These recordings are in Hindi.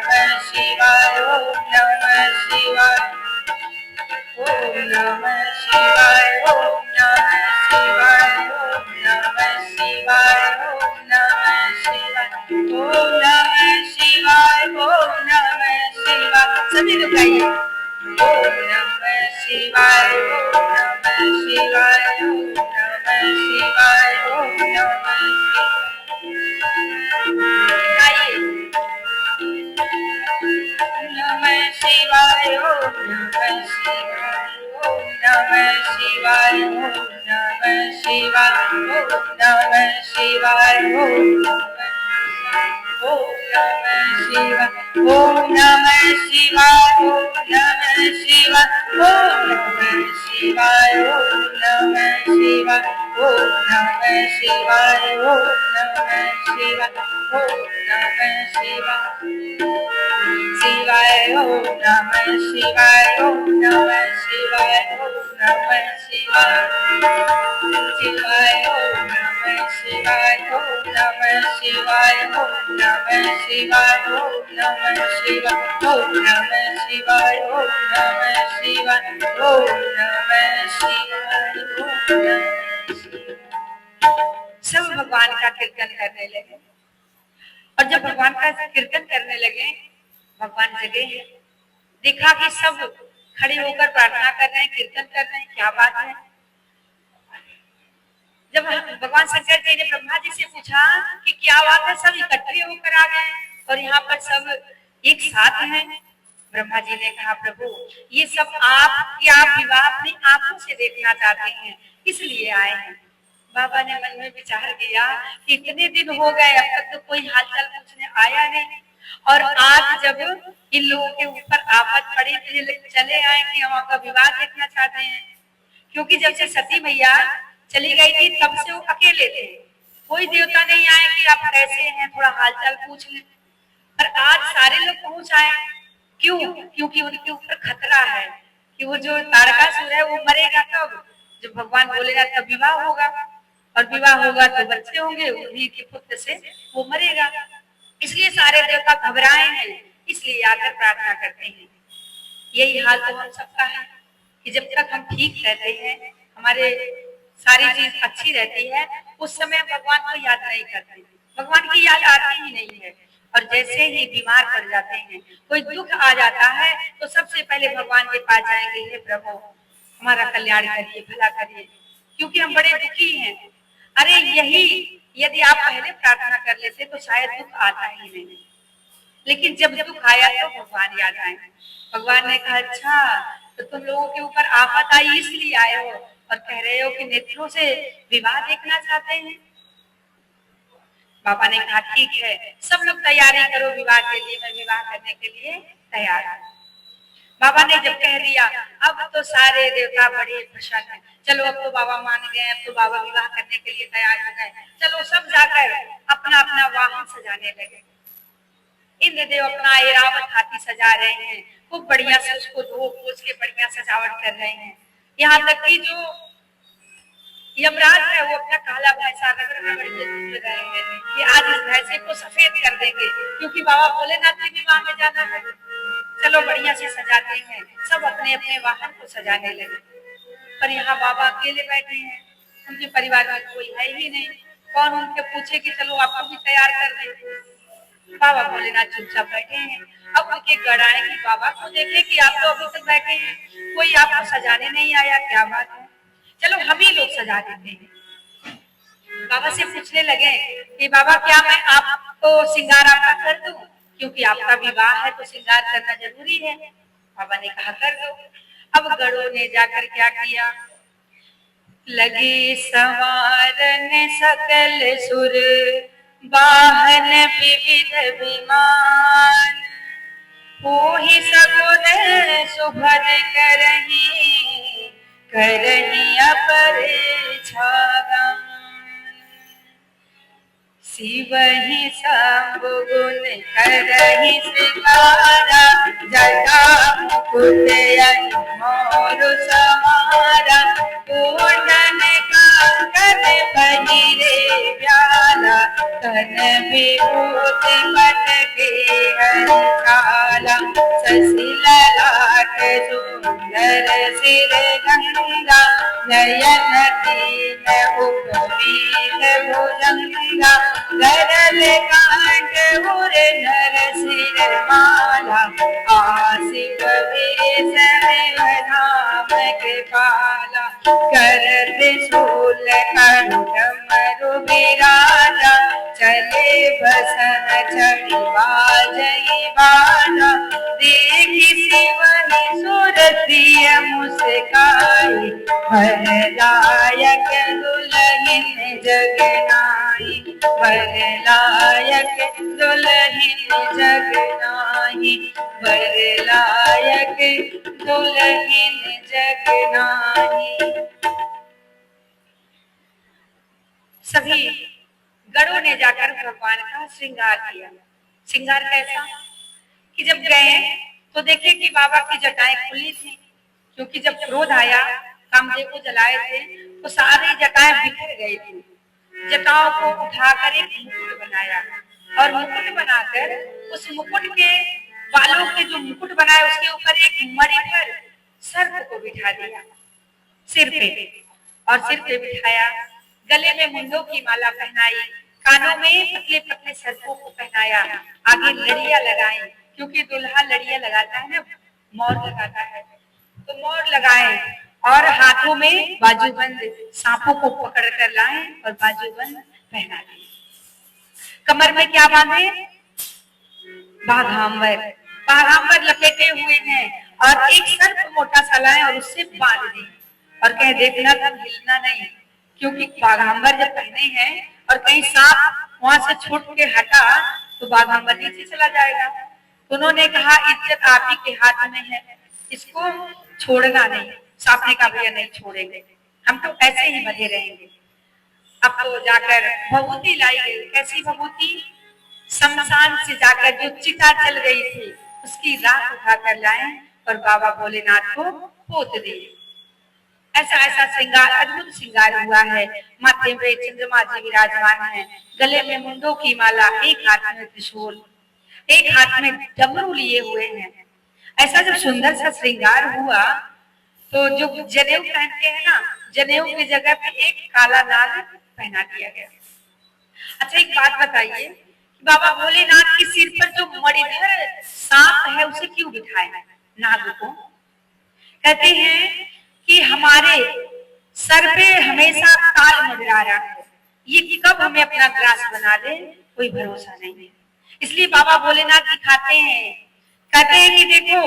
नमः शिवाय, ओम नमः शिवाय, ओम नमः शिवाय, ओम नमः शिवाय, ओम नमः शिवाय, ओम नमः शिवाय, ओम नमः शिवाय, ओम नमः शिवाय। सभी लोग गाइए। ओम नमः शिवाय, ओम नमः शिवाय, ओम नमः शिवाय, ओम नमः गाइए। नमः शिवाय, ओम नमः शिवाय, ओम नमः शिवाय, ओम नमः शिवाय, ओम नमः शिवाय, ओम नमः शिवाय, ओम नमः शिवाय, ओम नमः शिवाय, ओम नमः शिवाय, ओम नमः शिवाय, ओम नमः शिवाय, ओम नमः शिवाय, ओम नमः शिवाय, शिवाय, ओम नमः शिवाय, ओम नमः शिवाय, ओम नमः शिवाय, शिवाय, ओम नमः शिवाय, ओम नमः शिवाय, ओम नमः शिवाय, ओम नमः शिवाय, ओम नमः शिवाय, ओम नमः शिवाय, ओम नमः शिवाय, ओम नमः शिवाय। सब भगवान का कीर्तन करने लगे और जब भगवान का कीर्तन करने लगे, भगवान जगे, देखा कि सब खड़े होकर प्रार्थना कर रहे हैं, कीर्तन कर रहे हैं, क्या बात है। जब भगवान शंकर जी ने ब्रह्मा जी से पूछा कि क्या बात है, सब इकट्ठे होकर आ गए और यहाँ पर सब एक साथ हैं। ब्रह्मा जी ने कहा, प्रभु ये सब आप विवाह अपनी आंखों से देखना चाहते हैं, इसलिए आए हैं। बाबा ने मन में विचार किया कि इतने दिन हो गए, अब तक तो कोई हालचाल पूछने आया नहीं, और आज जब इन लोगों के ऊपर आफत पड़ी तो ये चले आए कि हम आपका विवाह देखना चाहते हैं। क्योंकि जब से सती मैया चली गई थी तब से वो अकेले थे, कोई देवता नहीं आए कि आप कैसे हैं, थोड़ा हालचाल पूछ लें। पर आज सारे लोग पहुंच आए। क्यों? क्योंकि उनके ऊपर खतरा है कि वो जो तारकासुर है वो मरेगा तब जब भगवान बोलेगा तब विवाह होगा, और विवाह होगा तो बच्चे होंगे, उन्हीं के पुत्र से वो मरेगा। इसलिए सारे देवता घबराए हैं, इसलिए आकर प्रार्थना करते हैं। यही हाल तो हम सबका है कि जब तक हम ठीक रहते हैं, हमारे सारी चीज अच्छी रहती है, उस समय भगवान को याद नहीं करते, भगवान की याद आती ही नहीं है। और जैसे ही बीमार पड़ जाते हैं, कोई दुख आ जाता है, तो सबसे पहले भगवान के पास जाएंगे, हे प्रभु हमारा कल्याण करिए, भला करिए, क्योंकि हम बड़े दुखी हैं। अरे यही यदि आप पहले प्रार्थना कर लेते तो शायद दुख आता ही नहीं, लेकिन जब दुख आया तो भगवान याद आए। भगवान ने कहा, अच्छा तो तुम लोगों के ऊपर आफत आई इसलिए आए हो और कह रहे हो कि नेत्रों से विवाह देखना चाहते हैं। बाबा ने कहा, ठीक है, सब लोग तैयारी करो विवाह के लिए, मैं विवाह करने के लिए तैयार हूँ। बाबा ने जब कह दिया, अब तो सारे देवता बड़े प्रसन्न हैं। चलो अब तो बाबा मान गए, अब तो बाबा विवाह करने के लिए तैयार हो गए। चलो सब जाकर अपना अपना वाहन सजाने लगे। इंद्रदेव अपना ऐरावत हाथी सजा रहे हैं, खूब बढ़िया से उसको धो पोछ के बढ़िया सजावट कर रहे हैं। यहाँ तक कि जो यमराज है वो अपना काला भैंसा रगड़ रहे हैं कि आज इस भैंसे को सफेद कर देंगे, क्योंकि बाबा भोलेनाथ के विवाह में जाना है। चलो बढ़िया से सजाते हैं, सब अपने अपने वाहन को सजाने लगे। पर यहाँ बाबा अकेले बैठे हैं, उनके परिवार में कोई है ही नहीं। कौन उनके पूछे कि चलो आपको भी तैयार कर दे। बाबा भोलेनाथ चुपचाप बैठे हैं। अब उनके गढ़ आए कि बाबा को देखे कि आप तो अभी तक बैठे हैं, कोई आपको सजाने नहीं आया, क्या बात है। चलो हम ही लोग सजा देते हैं। बाबा से पूछने लगे कि बाबा क्या मैं आपको श्रृंगार आपका कर दूं, क्योंकि आपका विवाह है तो श्रृंगार करना जरूरी है। बाबा ने कहा, कर दो। अब गढ़ों ने जाकर क्या किया, लगे संवारन सकल सुर वाहन विविध विमान, पोहि सगुन सुभग करही अपर छागम, शिवहि शंभु गुण करहि श्रृंगारा, जटा मुकुट मोर समारा, कोटन काकन पहिरे व्याला, तन विभूति पटके हंसा, माला, शशि ललाट सुंदर सिर गंगा, नयन दीन उपवीत भुजंगा, गरल कांट उर नर सिर माला, आसिफ वेश धाम कृपाला, कर त्रिशूल कंठ मरु विराजा, चले बसन चढ़ी बाजई बाजा, देखी शिवनि सुरतिय मुस्काई, वरदायक दुल्हन जगनाई, वरदायक दुल्हन जगनाई, वरदायक दुल्हन जगनाई। सभी गणों ने जाकर भगवान का श्रृंगार किया। श्रृंगार कैसा कि जब गए तो देखे कि बाबा की जटाएं खुली थी, क्योंकि जब क्रोध आया, कामदेव को जलाए थे तो सारी जटाएं बिखर गई थी। जटाओं को उठाकर एक मुकुट बनाया और मुकुट बनाकर उस मुकुट के बालों के जो मुकुट बनाए उसके ऊपर एक मणिधर सर्प को बिठा दिया सिर पे, और सिर पे बिठाया, गले में मुंडों की माला पहनाई, कानों में पतले पतले सर्पों को पहनाया, आगे लड़ियां लगाई, क्योंकि दूल्हा लड़ियां लगाता है ना, मोर लगाता है, तो मोर लगाए, और हाथों में बाजूबंद सांपों को पकड़ कर लाए और बाजूबंद पहना दिए। कमर में क्या बांधे? बाघांबर, बाघांबर लपेटे हुए हैं, और एक सर्प मोटा सा लाए और उससे बांध दी, और कहे देखना तब हिलना नहीं, क्योंकि बाघांबर जब पहने हैं और कहीं सांप वहां से छूट के हटा तो बाघांबर नीचे चला जाएगा। तो उन्होंने कहा इज्जत आप ही के हाथ में है, इसको छोड़ना नहीं। सांप ने कहा भैया नहीं छोड़ेंगे, हम तो ऐसे ही बंधे रहेंगे। अब तो जाकर भभूति लाई गई। कैसी भभूति? शमशान से जाकर जो चिता चल गई थी उसकी राख उठाकर लाए और बाबा भोलेनाथ को पोत दिए। ऐसा ऐसा श्रृंगार, अद्भुत श्रृंगार हुआ है। माथे पे चंद्रमा जी विराजमान है, गले में मुंडों की माला, एक हाथ में त्रिशूल, एक हाथ में डमरू लिए हुए हैं। ऐसा जब सुंदर सा श्रृंगार हुआ तो जो जनेऊ पहनते हैं ना, जनेऊ की जगह पे एक काला नाग पहना दिया गया। अच्छा एक बात बताइए, बाबा भोलेनाथ के सिर पर जो मणिधर सांप है उसे क्यों बिठाए नाग को? कहते हैं कि हमारे सर पे हमेशा काल मंडरा रहा है, ये कब हमें अपना ग्रास बना दे कोई भरोसा नहीं है। इसलिए बाबा भोलेनाथ दिखाते हैं, कहते हैं कि देखो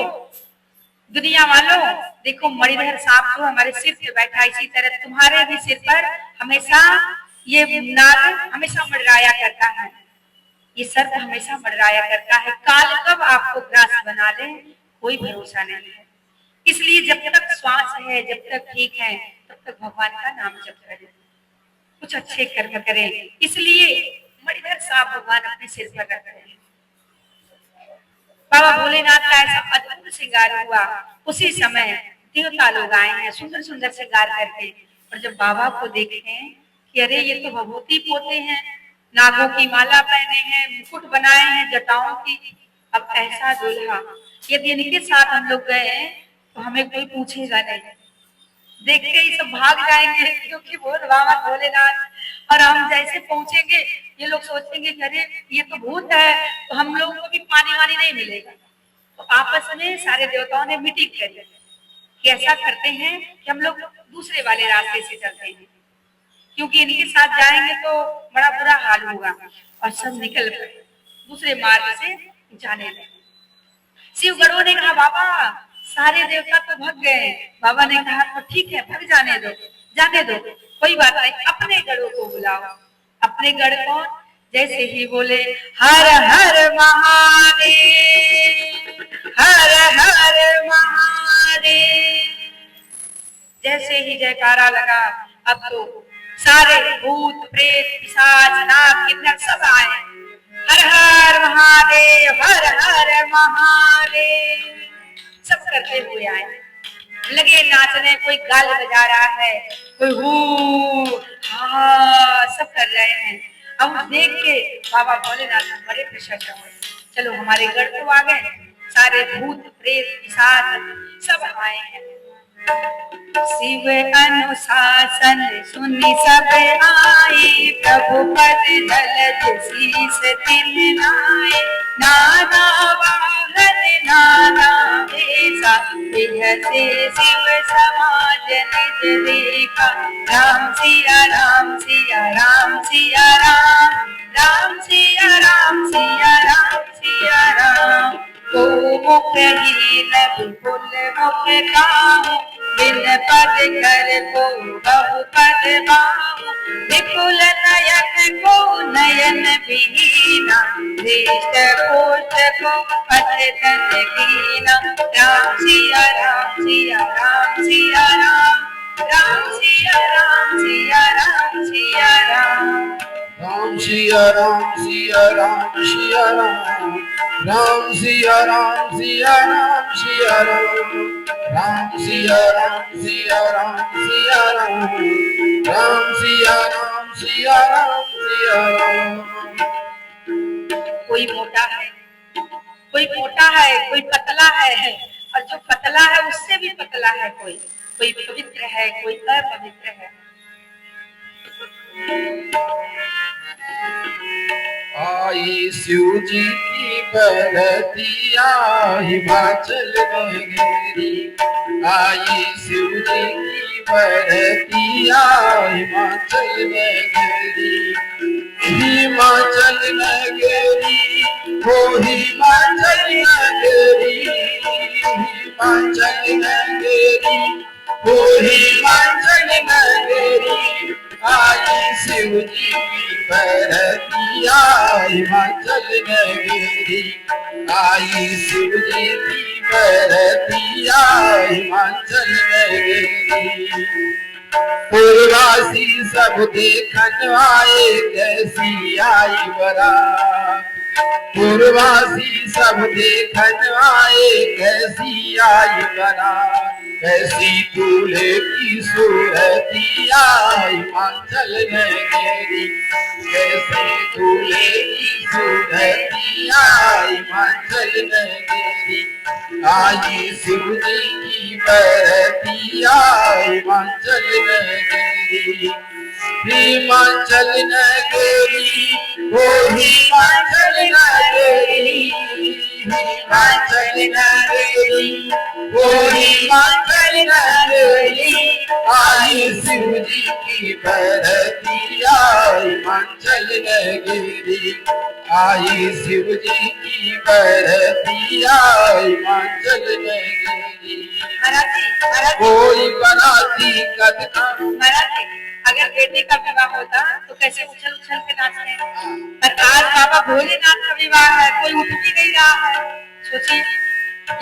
दुनिया वालों, देखो मणिधर सांप तो हमारे सिर पे बैठा, इसी तरह तुम्हारे भी सिर पर हमेशा ये नाग हमेशा मंडराया करता है, ये सर्प हमेशा मंडराया करता है। काल कब आपको ग्रास बना ले कोई भरोसा नहीं है। इसलिए जब तक श्वास है, जब तक ठीक है, तब तक भगवान का नाम जप करें, कुछ अच्छे कर्म करें। इसलिए मणिधर सांप भगवान अपने सिर पर रख रहे हैं। बाबा भोलेनाथ का ऐसा अद्भुत श्रृंगार हुआ। उसी समय देवता लोग आए हैं सुंदर सुंदर श्रृंगार करके, और जब बाबा को देखे कि अरे ये तो भभूति पोते हैं, नागों की माला पहने हैं, मुकुट बनाए हैं जटाओं की, अब ऐसा दूल्हा यदि इनके साथ हम लोग गए तो हमें कोई पूछेगा नहीं, देखते ही सब भाग जाएंगे, क्योंकि वो बाबा भोलेनाथ, और हम जैसे पहुंचेंगे ये लोग सोचेंगे अरे ये तो भूत है, तो हम लोगों को भी पानी वानी नहीं मिलेगा। तो आपस में सारे देवताओं ने मीटिंग करी कि ऐसा करते हैं कि हम लोग दूसरे वाले रास्ते से चलते हैं, क्योंकि इनके साथ जाएंगे तो बड़ा बुरा हाल होगा, और सब निकल गए दूसरे मार्ग से जाने लगे। शिवगणों ने कहा बाबा सारे देवता तो भग गए। बाबा ने कहा तो ठीक है भग जाने दो, जाने दो, कोई बात नहीं, अपने गणों को बुलाओ। अपने गण कौन? जैसे ही बोले हर हर महादेव, हर हर महादेव, जैसे ही जयकारा लगा अब तो सारे भूत प्रेत पिशाच नाग किन्नर सब आए, हर हर महादेव, हर हर महादेव सब करते हुए आए, लगे नाचने, कोई गाल बजा रहा है, कोई हू हा सब कर रहे हैं। अब देख के बाबा भोलेनाथ बड़े प्रसन्न हुए, चलो हमारे गढ़ तो आ गए, सारे भूत प्रेत पिशाच सब आए हैं। शिव अनुशासन सुनि सब आए, प्रभु पद जलद शीस तिन नाए। नाना वाहन नाना वेशा, बिहसे शिव समाज निज देखा। राम सिया राम सिया राम सिया राम, राम सिया राम सिया राम सिया राम। को मुखहीन विपुल मुख काहू, बिन पद कर को बहु पद बाहु। विपुल नयन को नयन विहीना, दृष्ट पुष्ट को पथ तन कीना। राम सिया राम सिया राम सिया राम, राम सिया राम सिया राम सिया राम। राम सिया राम सिया राम सिया राम, राम सिया राम सिया राम सिया राम, राम सिया राम सिया राम सिया राम, राम सिया राम सिया राम सिया राम। कोई मोटा है, कोई मोटा है, कोई पतला है, और जो पतला है उससे भी पतला है। कोई पवित्र है, कोई अपवित्र है। आई शिव जी की बरतिया हिमाचल में घेरी, आई शिव जी की बरतिया हिमाचल में घेरी। हिमाचल में घेरी वो हिमाचल में घेरी, हिमाचल में घेरी वो हिमाचल में घेरी। आई शिव जी की बरतिया हिमाचल में घेरी, आई शिव जी की बरतिया हिमाचल में घेरी। पूर्वासी सब देखन आए कैसी आई बरात, पूर्वासी सब देखन आए कैसी आई बरात। कैसी दूल्हे की सूरतिया हिमाचल में घेरी, कैसे दूल्हे की सूरतिया हिमाचल में घेरी। आई शिव जी की बरतिया हिमाचल में घेरी, हिमाचल नगरी वो हिमाचल नगरी, हिमाचल नगरी वो हिमाचल नगरी। आई शिव जी की बरतिया हिमाचल नगरी, आई शिव जी की बरतिया हिमाचल नगरी। कोई बनाती कदका अगर बेटे का विवाह होता तो कैसे उछल उछल के नाचते हैं, और आज बाबा भोलेनाथ का विवाह है, कोई उठ भी नहीं रहा है। सोचिए,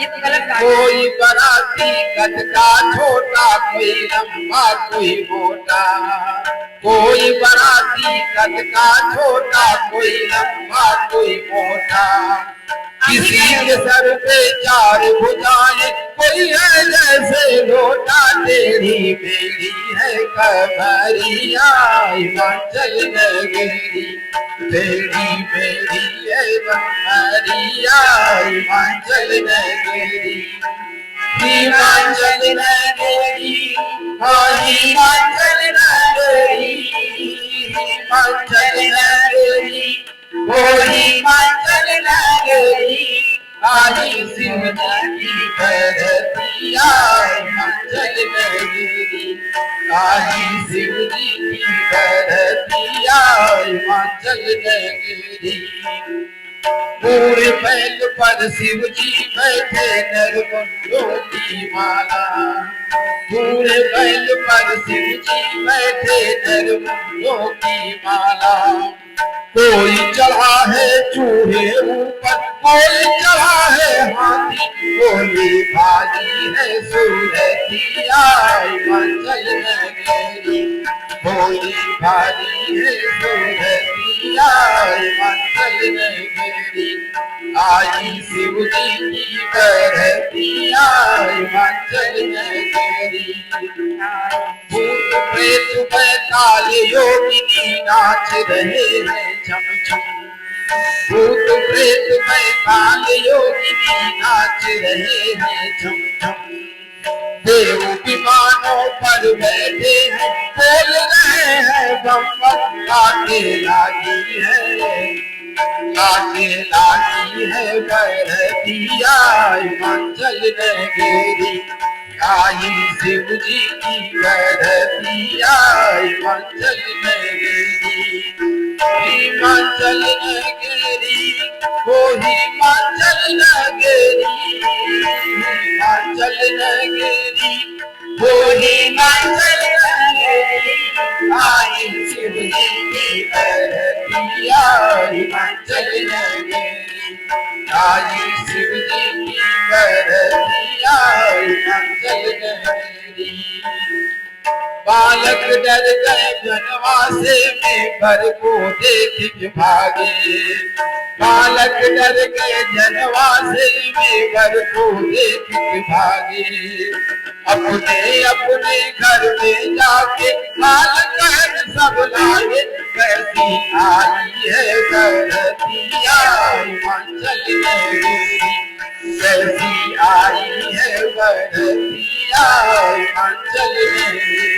ये तो गलत बात है। कोई बराती कद का छोटा, कोई लंबा कोई मोटा, कोई बराती कद का छोटा, कोई लंबा कोई मोटा। किसी के सर पे चार भुजाएं, कोई है जैसे लोटा। तेरी मेरी है कमरिया हिमाचल नगरी, तेरी मेरी है कमरिया हिमाचल नगरी। हिमाचल नगरी हाँ हिमाचल नगरी, हिमाचल नगरी वो हिमाचल नगरी। आई शिव जी की बरतिया हिमाचल नगरी, आई शिव जी की बरतिया हिमाचल नगरी। पूरे बैल पर शिव जी बैठे नरमुंडों की माला, पूरे बैल पर शिव जी बैठे नरमुंडों की माला। कोई चढ़ा है चूहे ऊपर, कोई चढ़ा है हाथी, कोई भाली है सूरतिया हिमाचल नगरी, कोई भाली है सूरतिया हिमाचल नगरी। आई शिव जी की बरतिया हिमाचल नगरी। भूत प्रेत बैताल योगिनी नाच रहे हैं झम झम, भूत प्रेत बैताल योगिनी नाच रहे हैं झम झम। देव विमानों पर बैठे हैं बोल रहे हैं बम बम। लागे लागी है बरतिया हिमाचल नगरी। आई शिव जी की बरतिया हिमाचल नगरी। हिमाचल नगरी वो हिमाचल नगरी। हिमाचल नगरी वो हिमाचल नगरी। आई शिव जी की बरतिया हिमाचल नगरी। आई शिव जी की बरतिया हिमाचल नगरी। बालक डर गए बनवासे में वर को देख के भागे। बालक डर गए जनवासे में वर को देख के भागे। अपने अपने घर में जाके हाल कर सब लाए। कैसी आई है बरतिया हिमाचल नगरी। कैसी आई है बरतिया हिमाचल नगरी।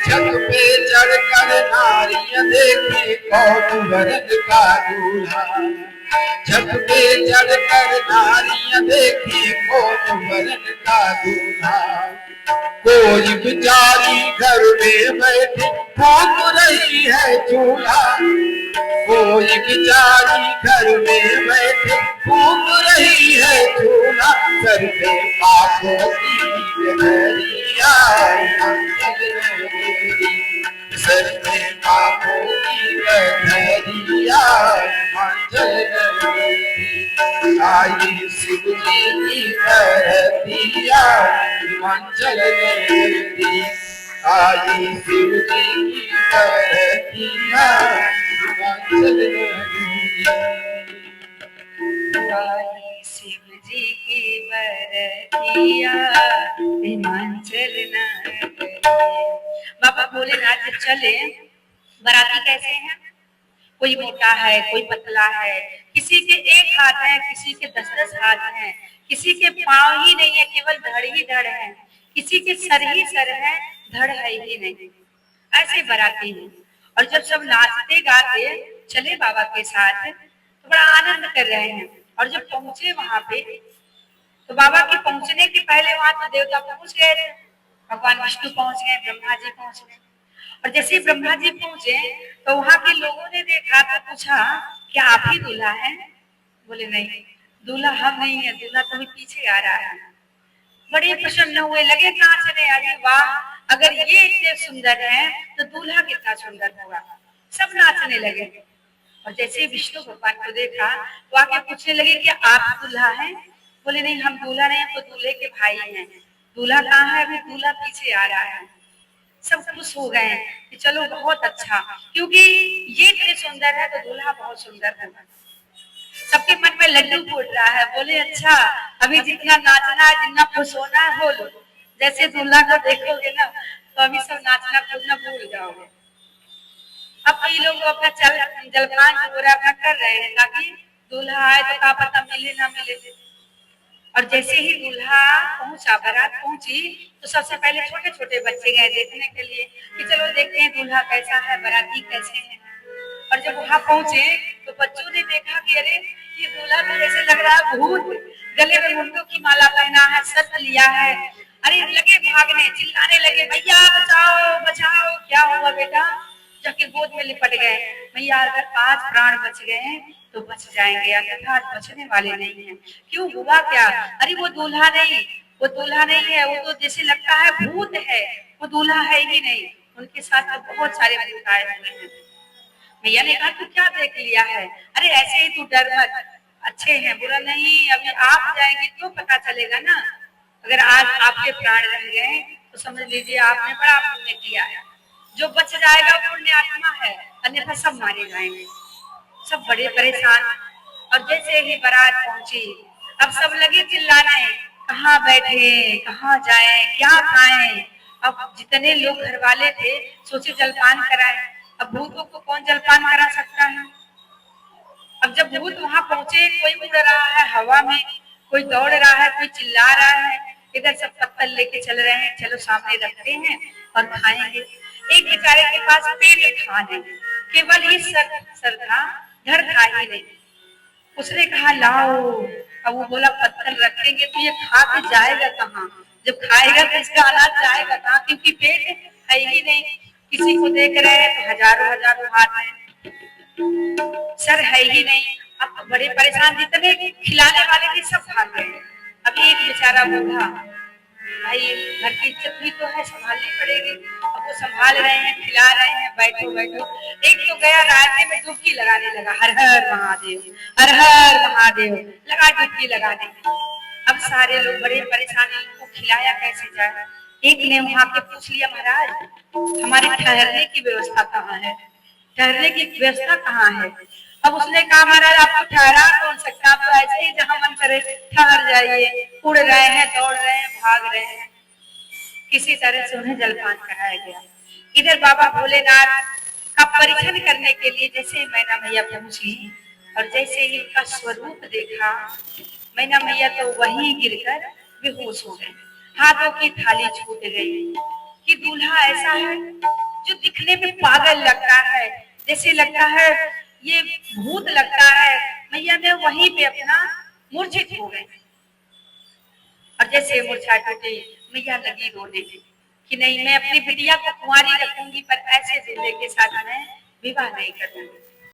छत पे चढ़कर नारियां देखे कौन वरन का दूल्हा। छत पे चढ़कर नारियां देखे कौन वरन का दूल्हा। कोई बेचारी घर में बैठे फूंक रही है चूल्हा। कोई बेचारी घर में बैठे फूंक रही है चूल्हा। सर पे पापों की गहरिया हिमाचल नगरी। सर पे पापों की गहरिया हिमाचल नगरी। आई शिव जी की बरतिया हिमाचल नगरी। आई शिव जी की बरतिया हिमाचल नगरी। आई शिव जी की बरतिया हिमाचल नगरी। बाबा भोलेनाथ जब चले, बाराती कैसे हैं? कोई मोटा है, कोई पतला है, किसी के एक हाथ है, किसी के 10-10 हाथ हैं, किसी के पांव ही नहीं है, केवल धड़ ही धड़ है, किसी के सर ही सर है, धड़ है ही नहीं। ऐसे बाराती हैं। और जब सब नाचते गाते चले बाबा के साथ तो बड़ा आनंद कर रहे हैं। और जब पहुंचे वहां पे तो बाबा के पहुंचने के पहले वहां तो देवता पहुंच गए थे। भगवान विष्णु पहुंच गए, ब्रह्मा जी पहुंच गए। और जैसे ब्रह्मा जी पहुंचे तो वहां के लोगों ने देखा तो पूछा, क्या आप ही दूल्हा है? बोले नहीं, दूल्हा हम नहीं है, दूल्हा तुम्हें पीछे आ रहा है। बड़े प्रसन्न हुए, लगे नाचने। अरे वाह, अगर ये इतने सुंदर है तो दूल्हा कितना सुंदर होगा। सब नाचने लगे। और जैसे विष्णु भगवान को देखा तो आके पूछने लगे, क्या आप दूल्हा हैं? बोले नहीं, हम दूल्हा नहीं, तो दूल्हे के भाई हैं। दूल्हा कहाँ है? अभी दूल्हा पीछे आ रहा है। सब खुश हो गए कि चलो बहुत अच्छा, क्योंकि ये इतने सुंदर है तो दूल्हा बहुत सुंदर है। सबके मन में लड्डू फूट रहा है। बोले अच्छा, अभी जितना नाचना है, जितना खुश होना है हो लो। जैसे दूल्हा को देखोगे ना तो अभी सब नाचना कूदना भूल जाओगे। अब कई लोग अपना जलपान जो हो रहा है अपना कर रहे हैं, ताकि दूल्हा आए तो क्या पता मिले ना मिले। और जैसे ही दूल्हा पहुंचा, बारात पहुंची, तो सबसे पहले छोटे छोटे बच्चे गए देखने के लिए कि चलो देखते हैं दूल्हा कैसा है, बाराती कैसे है। और जब वहां पहुंचे तो बच्चों ने देखा कि अरे ये दूल्हा तो जैसे लग रहा है भूत, गले में मुंडों की माला पहना है, सर लिया है। अरे लगे भागने, चिल्लाने लगे, भैया बचाओ बचाओ, क्या हुआ बेटा? जाके गोद में लिपट गए। भैया अगर आज प्राण बच गए तो बच जाएंगे, अन्यथा आज बचने वाले नहीं हैं। क्यों, हुआ क्या? अरे वो दूल्हा नहीं, वो दूल्हा नहीं है, वो तो जैसे लगता है भूत है, वो दूल्हा है ही नहीं। उनके साथ तो बहुत सारे भूत आए हुए हैं। भैया ने कहा तू क्या देख लिया है? अरे ऐसे ही, तू डर मत, अच्छे हैं। बोला नहीं, अभी आप जाएंगे तो पता चलेगा ना। अगर आज आपके प्राण रह गए तो समझ लीजिए आपने बड़ा पुण्य किया है। जो बच जाएगा वो पुण्य आत्मा है, अन्यथा सब मारे जाएंगे। सब बड़े परेशान। और जैसे ही बारात पहुंची, अब सब लगे चिल्लाने, कहाँ बैठे, कहाँ जाए, क्या खाएं। अब जितने लोग घर वाले थे सोचे जलपान कराए, अब भूतों को कौन जलपान करा सकता है। अब जब भूत वहां पहुंचे, कोई उड़ रहा है हवा में, कोई दौड़ रहा है, कोई चिल्ला रहा है, इधर सब पत्तल लेके चल रहे हैं, चलो सामने रखते हैं और खाएंगे। एक बेचारे के पास पेट था नहीं, केवल ये सर था, धड़ था ही नहीं। उसने कहा लाओ। अब वो बोला पत्थर रखेंगे तो ये खा के जाएगा कहाँ, जब खाएगा तो इसका अनाज जाएगा कहाँ, क्योंकि पेट है ही नहीं। किसी को देख रहे हैं तो हजारों हजारों हाथ है, सर है ही नहीं। अब बड़े परेशान, जितने खिलाने वाले थे सब भाग गए। अब एक बेचारा बूढ़ा, भाई घर की इज्जत भी तो है, संभालनी पड़ेगी। अब वो संभाल रहे हैं, खिला रहे हैं, बैठो बैठो। एक तो गया रास्ते में डुबकी लगाने लगा, हर हर महादेव, हर हर महादेव, लगा डुबकी लगाने। अब सारे लोग बड़े परेशान, इनको खिलाया कैसे जाए। एक ने वहां के पूछ लिया, महाराज हमारे ठहरने की व्यवस्था कहाँ है, ठहरने की व्यवस्था कहाँ है। अब उसने कहा महाराज आपको ठहरा कौन सकता, आप तो ऐसे ही जहां मन करे ठहर जाइए। उड़ रहे हैं, दौड़ रहे हैं, भाग रहे हैं। किसी तरह से उन्हें जलपान कराया गया। इधर बाबा भोलेनाथ का परीक्षण करने के लिए जैसे मैना मैया पहुंची और जैसे ही उनका स्वरूप देखा, मैना मैया तो वहीं गिरकर बेहोश हो गए। हाथों की थाली छूट गई कि दूल्हा ऐसा है जो दिखने में पागल लगता है, जैसे लगता है ये भूत लगता है। मैया ने वहीं पे अपना मूर्छित हो गए और जैसे मूर्छा टूटी, मैया लगी रोने कि नहीं, मैं अपनी बिटिया को कुंवारी रखूंगी, पर ऐसे दूल्हे के साथ मैं विवाह नहीं करूंगी।